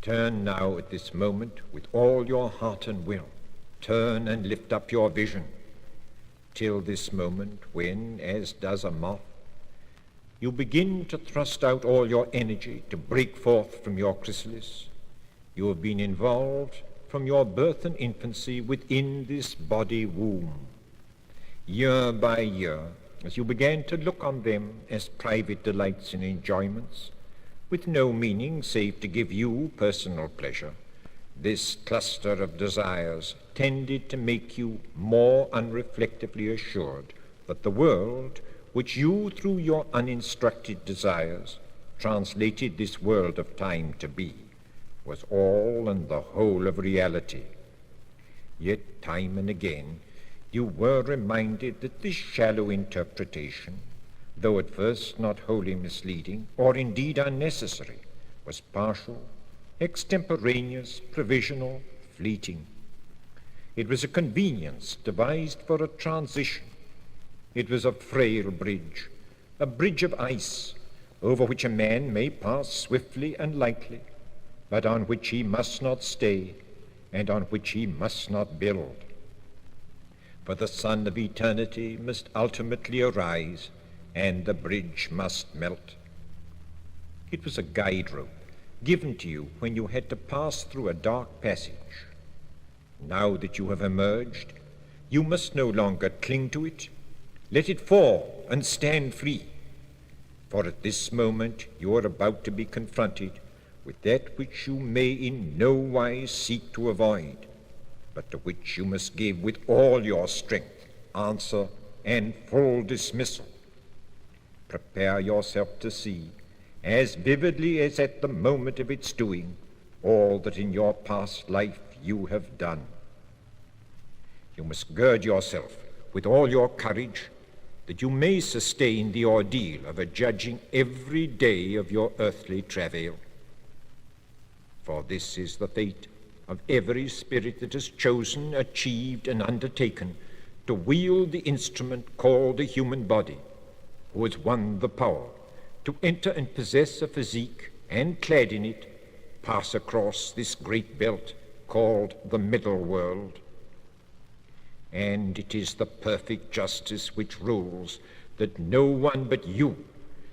Turn now at this moment with all your heart and will. Turn and lift up your vision, till this moment when, as does a moth, you begin to thrust out all your energy to break forth from your chrysalis. You have been involved from your birth and infancy within this body womb. Year by year, as you began to look on them as private delights and enjoyments, with no meaning save to give you personal pleasure, this cluster of desires tended to make you more unreflectively assured that the world, which you through your uninstructed desires translated this world of time to be, was all and the whole of reality. Yet time and again you were reminded that this shallow interpretation, though at first not wholly misleading, or indeed unnecessary, was partial, extemporaneous, provisional, fleeting. It was a convenience devised for a transition. It was a frail bridge, a bridge of ice, over which a man may pass swiftly and lightly, but on which he must not stay, and on which he must not build. For the sun of eternity must ultimately arise, and the bridge must melt. It was a guide rope given to you when you had to pass through a dark passage. Now that you have emerged, you must no longer cling to it. Let it fall and stand free. For at this moment you are about to be confronted with that which you may in no wise seek to avoid, but to which you must give with all your strength answer and full dismissal. Prepare yourself to see, as vividly as at the moment of its doing, all that in your past life you have done. You must gird yourself with all your courage, that you may sustain the ordeal of adjudging every day of your earthly travail. For this is the fate of every spirit that has chosen, achieved, and undertaken to wield the instrument called the human body, who has won the power to enter and possess a physique, and clad in it, pass across this great belt called the middle world. And it is the perfect justice which rules that no one but you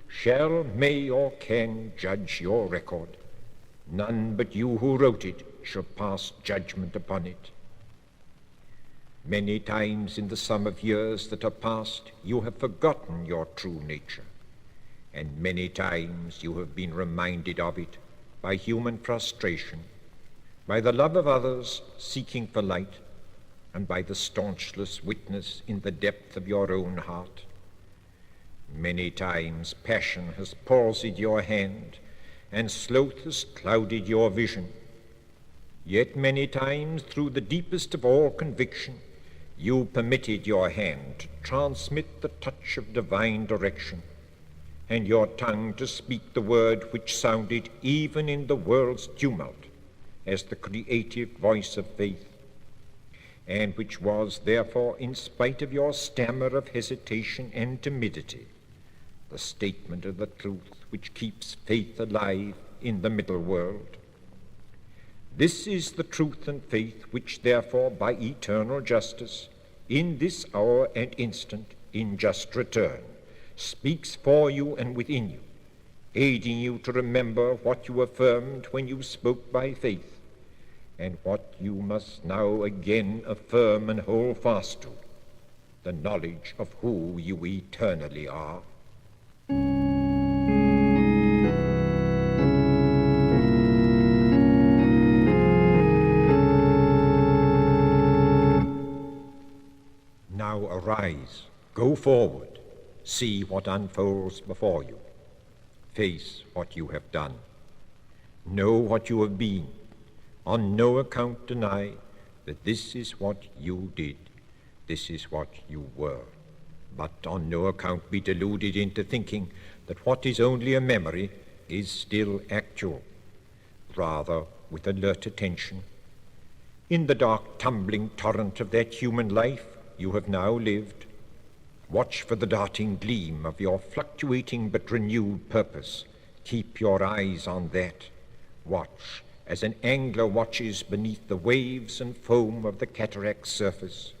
shall, may, or can judge your record. None but you who wrote it shall pass judgment upon it. Many times in the sum of years that are past, you have forgotten your true nature, and many times you have been reminded of it by human frustration, by the love of others seeking for light, and by the staunchless witness in the depth of your own heart. Many times passion has palsied your hand, and sloth has clouded your vision. Yet many times, through the deepest of all conviction, you permitted your hand to transmit the touch of divine direction, and your tongue to speak the word which sounded even in the world's tumult as the creative voice of faith, and which was, therefore, in spite of your stammer of hesitation and timidity, the statement of the truth which keeps faith alive in the middle world. This is the truth and faith which, therefore, by eternal justice, in this hour and instant, in just return, speaks for you and within you, aiding you to remember what you affirmed when you spoke by faith, and what you must now again affirm and hold fast to, the knowledge of who you eternally are. Now arise, go forward, see what unfolds before you, face what you have done, know what you have been, on no account deny that this is what you did, this is what you were, but on no account be deluded into thinking that what is only a memory is still actual. Rather, with alert attention, in the dark tumbling torrent of that human life you have now lived, watch for the darting gleam of your fluctuating but renewed purpose. Keep your eyes on that. Watch as an angler watches beneath the waves and foam of the cataract's surface,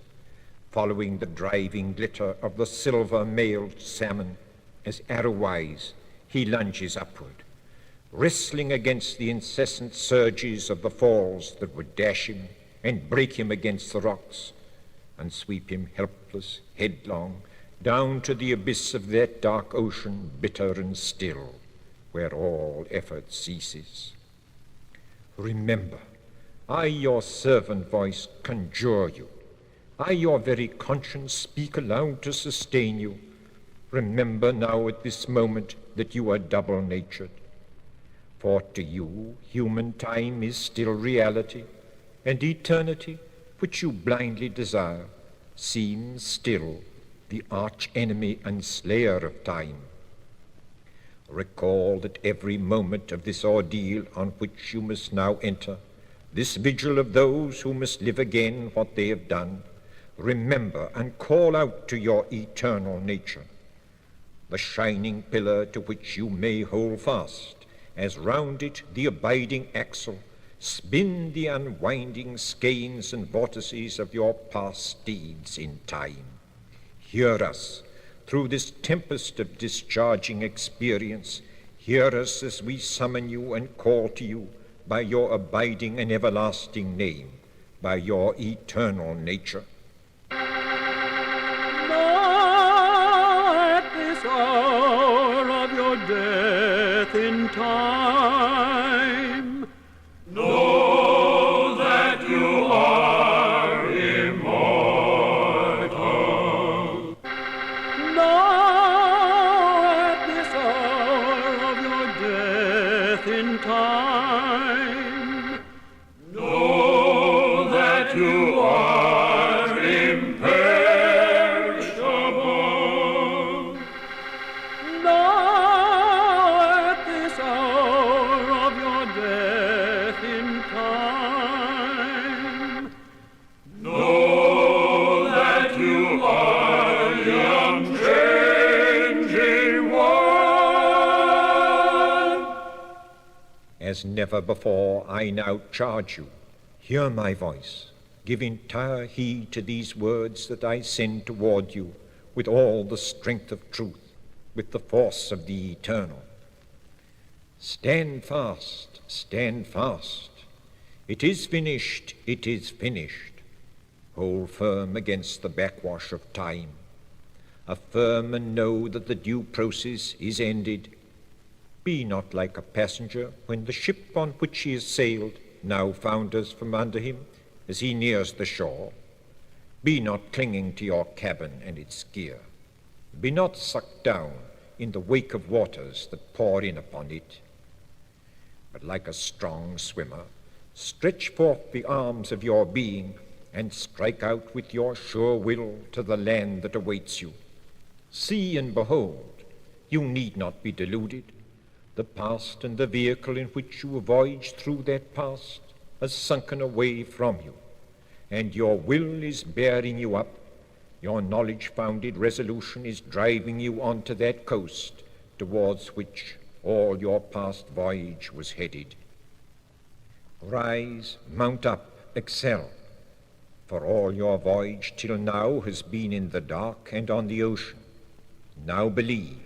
following the driving glitter of the silver-mailed salmon, as arrow-wise he lunges upward, wrestling against the incessant surges of the falls that would dash him and break him against the rocks, and sweep him helpless, headlong, down to the abyss of that dark ocean, bitter and still, where all effort ceases. Remember, I, your servant voice, conjure you. I, your very conscience, speak aloud to sustain you. Remember now at this moment that you are double-natured. For to you, human time is still reality, and eternity, which you blindly desire, seems still the arch-enemy and slayer of time. Recall that every moment of this ordeal on which you must now enter, this vigil of those who must live again what they have done, remember and call out to your eternal nature, the shining pillar to which you may hold fast, as round it the abiding axle spin the unwinding skeins and vortices of your past deeds in time. Hear us through this tempest of discharging experience. Hear us as we summon you and call to you by your abiding and everlasting name, by your eternal nature. Now at this hour of your death in time, know that you are immortal. Now at this hour of your death in time, know that you are imperishable. Now at this hour of your death in time, know that you are the unchanging one. As never before, I now charge you, hear my voice, give entire heed to these words that I send toward you with all the strength of truth, with the force of the eternal. Stand fast, stand fast. It is finished, it is finished. Hold firm against the backwash of time. Affirm and know that the due process is ended. Be not like a passenger when the ship on which he has sailed now founders from under him as he nears the shore. Be not clinging to your cabin and its gear. Be not sucked down in the wake of waters that pour in upon it. But like a strong swimmer, stretch forth the arms of your being and strike out with your sure will to the land that awaits you. See and behold, you need not be deluded. The past and the vehicle in which you voyaged through that past has sunken away from you, and your will is bearing you up. Your knowledge-founded resolution is driving you onto that coast towards which all your past voyage was headed. Rise, mount up, excel, for all your voyage till now has been in the dark and on the ocean. Now believe,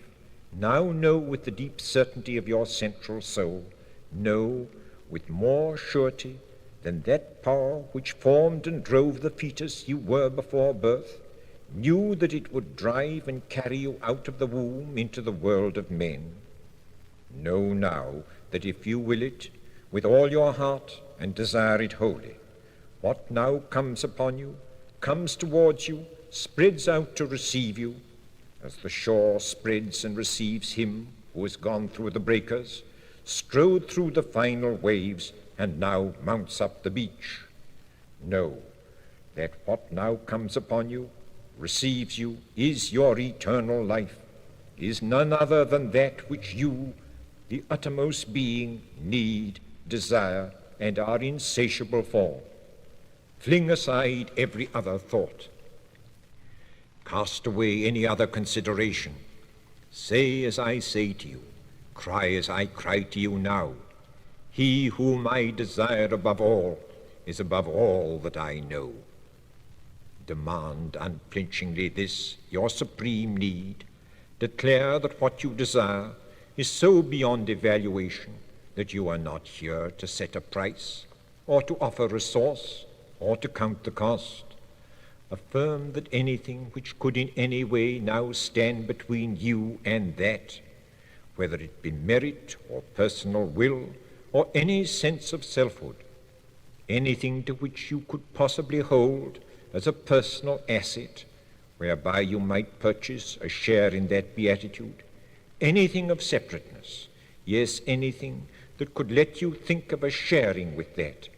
now know with the deep certainty of your central soul, know with more surety than that power which formed and drove the fetus you were before birth, knew that it would drive and carry you out of the womb into the world of men. Know now that if you will it with all your heart and desire it wholly, what now comes upon you, comes towards you, spreads out to receive you, as the shore spreads and receives him who has gone through the breakers, strode through the final waves, and now mounts up the beach. Know that what now comes upon you, receives you, is your eternal life, is none other than that which you, the uttermost being, need, desire, and are insatiable for. Fling aside every other thought. Cast away any other consideration. Say as I say to you, cry as I cry to you now. He whom I desire above all is above all that I know. Demand unflinchingly this, your supreme need. Declare that what you desire is so beyond evaluation that you are not here to set a price, or to offer resource, or to count the cost. Affirm that anything which could in any way now stand between you and that, whether it be merit or personal will or any sense of selfhood, anything to which you could possibly hold as a personal asset, whereby you might purchase a share in that beatitude, anything of separateness, yes, anything that could let you think of a sharing with that.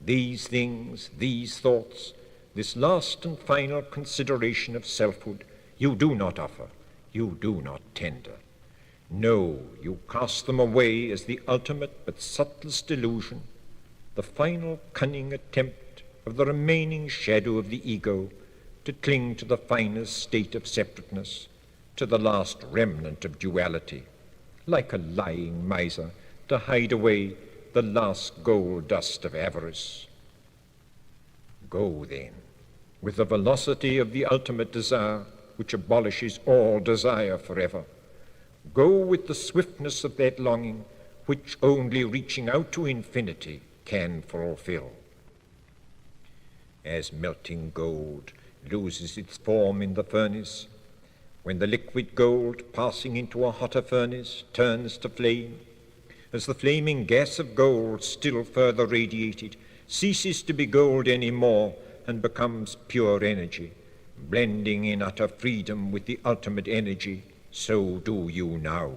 These things, these thoughts, this last and final consideration of selfhood, you do not offer, you do not tender. No, you cast them away as the ultimate but subtlest illusion, the final cunning attempt of the remaining shadow of the ego to cling to the finest state of separateness, to the last remnant of duality, like a lying miser to hide away the last gold dust of avarice. Go then, with the velocity of the ultimate desire which abolishes all desire forever. Go with the swiftness of that longing which only reaching out to infinity can fulfill. As melting gold loses its form in the furnace, when the liquid gold passing into a hotter furnace turns to flame, as the flaming gas of gold still further radiated ceases to be gold any more and becomes pure energy, blending in utter freedom with the ultimate energy, so do you now.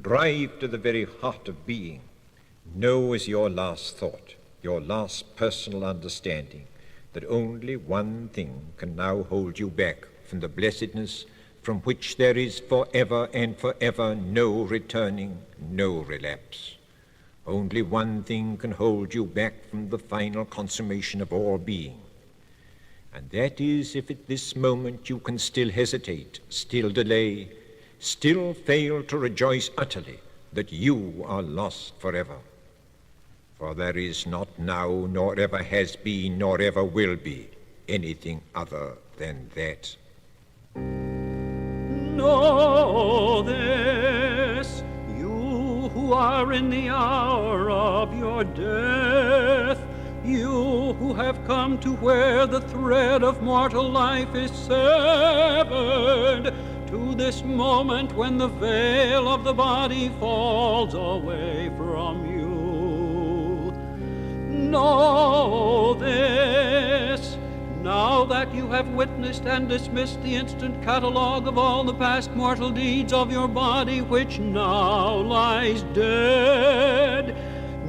Drive to the very heart of being. Know as your last thought, your last personal understanding, that only one thing can now hold you back from the blessedness from which there is forever and forever no returning, no relapse. Only one thing can hold you back from the final consummation of all being, and that is if at this moment you can still hesitate, still delay, still fail to rejoice utterly that you are lost forever. For there is not now, nor ever has been, nor ever will be anything other than that. Know this, you who are in the hour of your death, you who have come to where the thread of mortal life is severed, to this moment when the veil of the body falls away from you. Know this, now that you have witnessed and dismissed the instant catalogue of all the past mortal deeds of your body which now lies dead,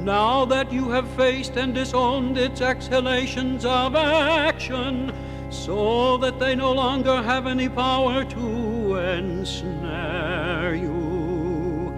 now that you have faced and disowned its exhalations of action, so that they no longer have any power to ensnare you.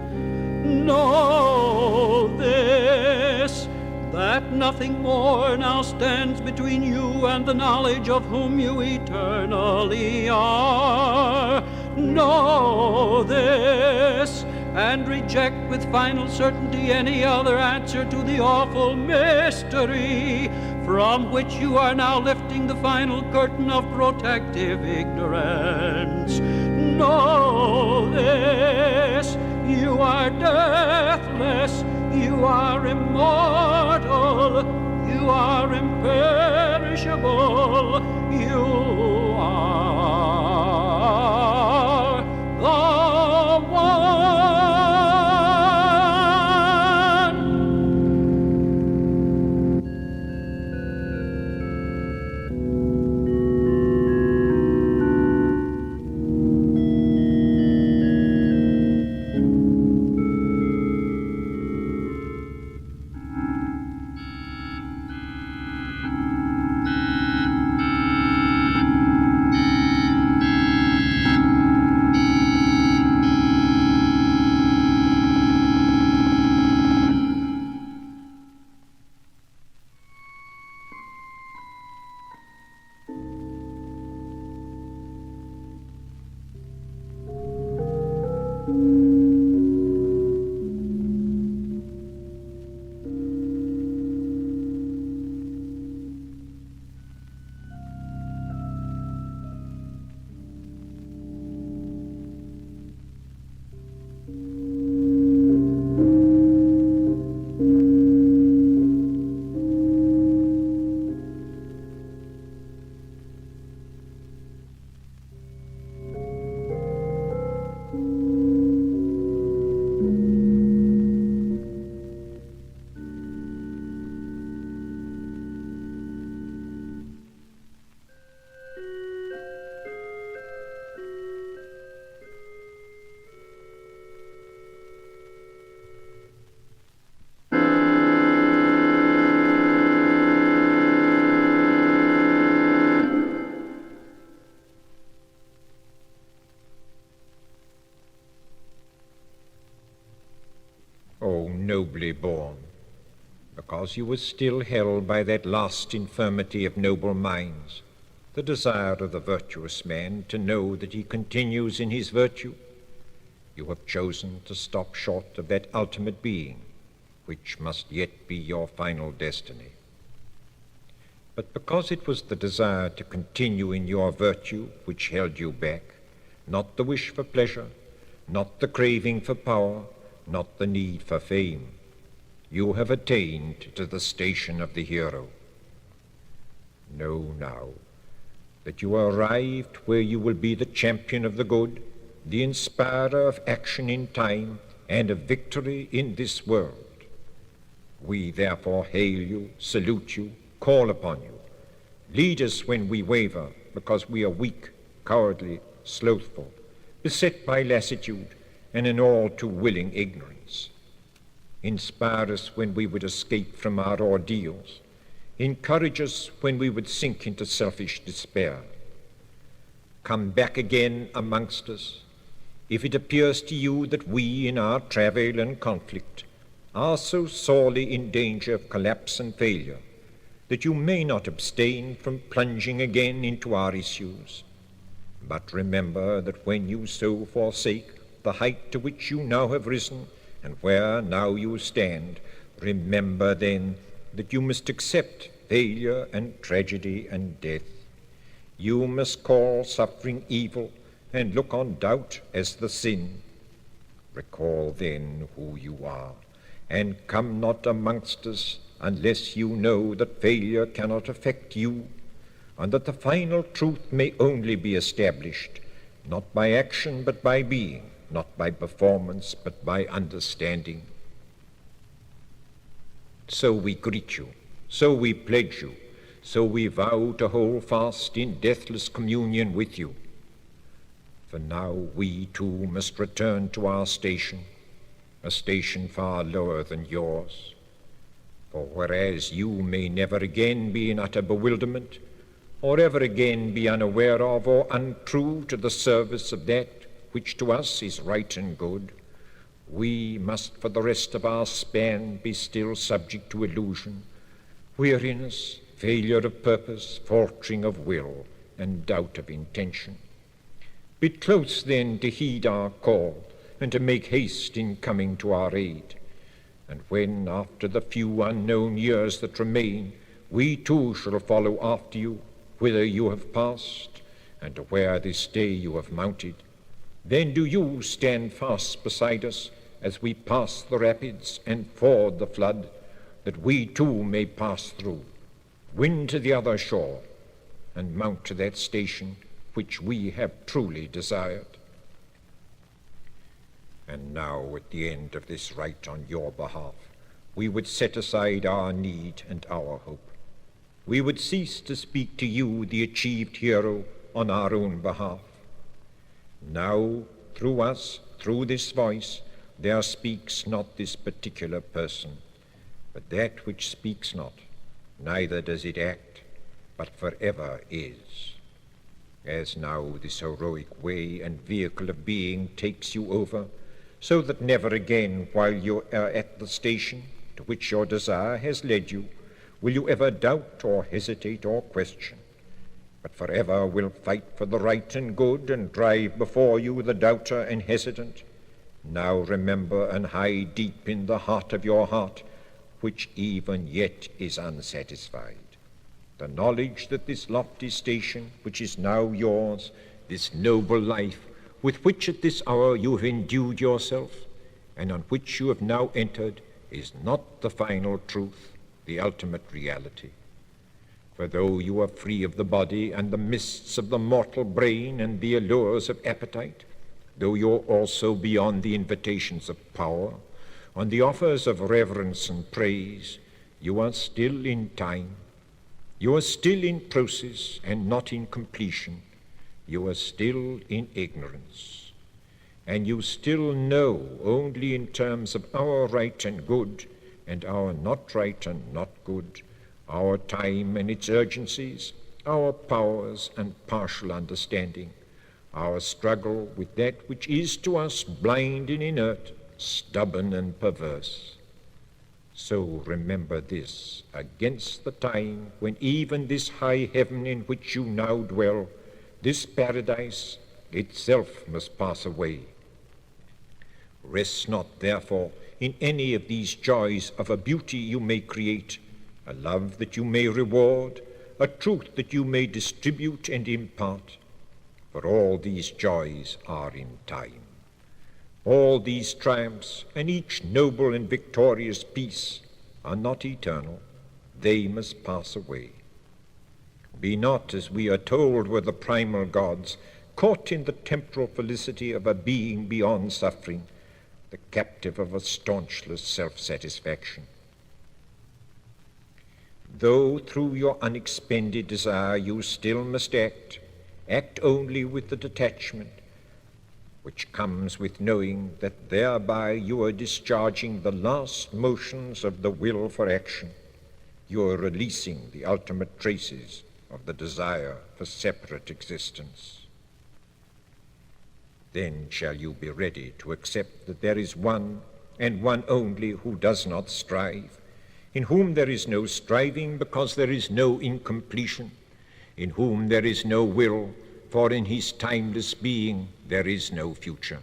Know this, that nothing more now stands between you and the knowledge of whom you eternally are. Know this, and reject with final certainty any other answer to the awful mystery from which you are now lifting the final curtain of protective ignorance. Know this, you are deathless, you are immortal, you are imperishable, you are the one. nobly born, because you were still held by that last infirmity of noble minds, the desire of the virtuous man to know that he continues in his virtue. You have chosen to stop short of that ultimate being, which must yet be your final destiny. But because it was the desire to continue in your virtue which held you back, not the wish for pleasure, not the craving for power, not the need for fame, you have attained to the station of the hero. Know now that you are arrived where you will be the champion of the good, the inspirer of action in time and of victory in this world. We therefore hail you, salute you, call upon you. Lead us when we waver, because we are weak, cowardly, slothful, beset by lassitude, and an all too willing ignorance. Inspire us when we would escape from our ordeals. Encourage us when we would sink into selfish despair. Come back again amongst us, if it appears to you that we, in our travail and conflict, are so sorely in danger of collapse and failure, that you may not abstain from plunging again into our issues. But remember that when you so forsake the height to which you now have risen, and where now you stand, remember then that you must accept failure and tragedy and death. You must call suffering evil and look on doubt as the sin. Recall then who you are, and come not amongst us unless you know that failure cannot affect you, and that the final truth may only be established, not by action but by being, not by performance but by understanding. So we greet you, so we pledge you, so we vow to hold fast in deathless communion with you. For now we too must return to our station, a station far lower than yours. For whereas you may never again be in utter bewilderment, or ever again be unaware of or untrue to the service of that which to us is right and good, we must for the rest of our span be still subject to illusion, weariness, failure of purpose, faltering of will, and doubt of intention. Be close then to heed our call, and to make haste in coming to our aid. And when, after the few unknown years that remain, we too shall follow after you, whither you have passed, and to where this day you have mounted, then do you stand fast beside us as we pass the rapids and ford the flood, that we too may pass through, win to the other shore, and mount to that station which we have truly desired. And now, at the end of this rite on your behalf, we would set aside our need and our hope. We would cease to speak to you, the achieved hero, on our own behalf. Now, through us, through this voice, there speaks not this particular person, but that which speaks not, neither does it act, but forever is. As now this heroic way and vehicle of being takes you over, so that never again, while you are at the station to which your desire has led you, will you ever doubt or hesitate or question, but forever will fight for the right and good and drive before you the doubter and hesitant. Now remember and hide deep in the heart of your heart, which even yet is unsatisfied, the knowledge that this lofty station, which is now yours, this noble life, with which at this hour you have endued yourself, and on which you have now entered, is not the final truth, the ultimate reality. For though you are free of the body and the mists of the mortal brain and the allures of appetite, though you are also beyond the invitations of power, on the offers of reverence and praise, you are still in time. You are still in process and not in completion. You are still in ignorance. And you still know only in terms of our right and good and our not right and not good, our time and its urgencies, our powers and partial understanding, our struggle with that which is to us blind and inert, stubborn and perverse. So remember this against the time when even this high heaven in which you now dwell, this paradise itself must pass away. Rest not, therefore, in any of these joys of a beauty you may create, a love that you may reward, a truth that you may distribute and impart. For all these joys are in time. All these triumphs and each noble and victorious peace are not eternal. They must pass away. Be not, as we are told were the primal gods, caught in the temporal felicity of a being beyond suffering, the captive of a staunchless self-satisfaction. Though through your unexpended desire you still must act only with the detachment which comes with knowing that thereby you are discharging the last motions of the will for action. You are releasing the ultimate traces of the desire for separate existence. Then shall you be ready to accept that there is one, and one only, who does not strive, in whom there is no striving because there is no incompletion, in whom there is no will, for in his timeless being there is no future,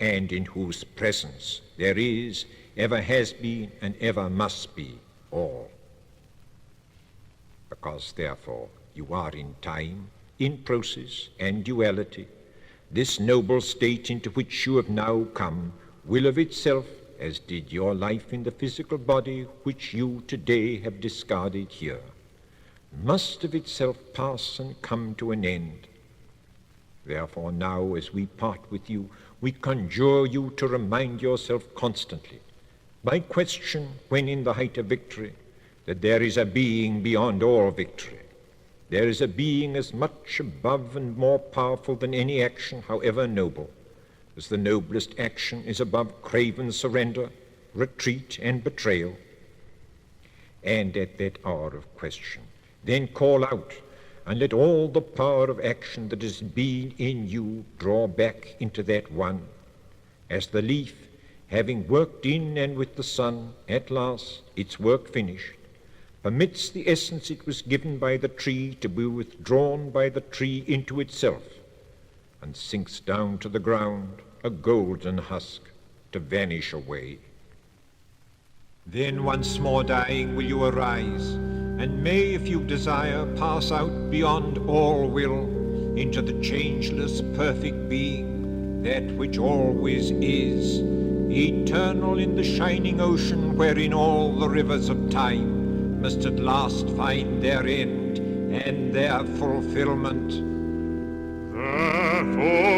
and in whose presence there is, ever has been, and ever must be all. Because therefore you are in time, in process, and duality, this noble state into which you have now come will of itself, as did your life in the physical body which you today have discarded here, must of itself pass and come to an end. Therefore now, as we part with you, we conjure you to remind yourself constantly, by question when in the height of victory, that there is a being beyond all victory. There is a being as much above and more powerful than any action, however noble, as the noblest action is above craven surrender, retreat, and betrayal. And at that hour of question, then call out, and let all the power of action that has been in you draw back into that one, as the leaf, having worked in and with the sun, at last, its work finished, permits the essence it was given by the tree to be withdrawn by the tree into itself, and sinks down to the ground, a golden husk, to vanish away. Then once more dying will you arise, and may, if you desire, pass out beyond all will into the changeless, perfect being, that which always is, eternal in the shining ocean wherein all the rivers of time must at last find their end and their fulfillment. Therefore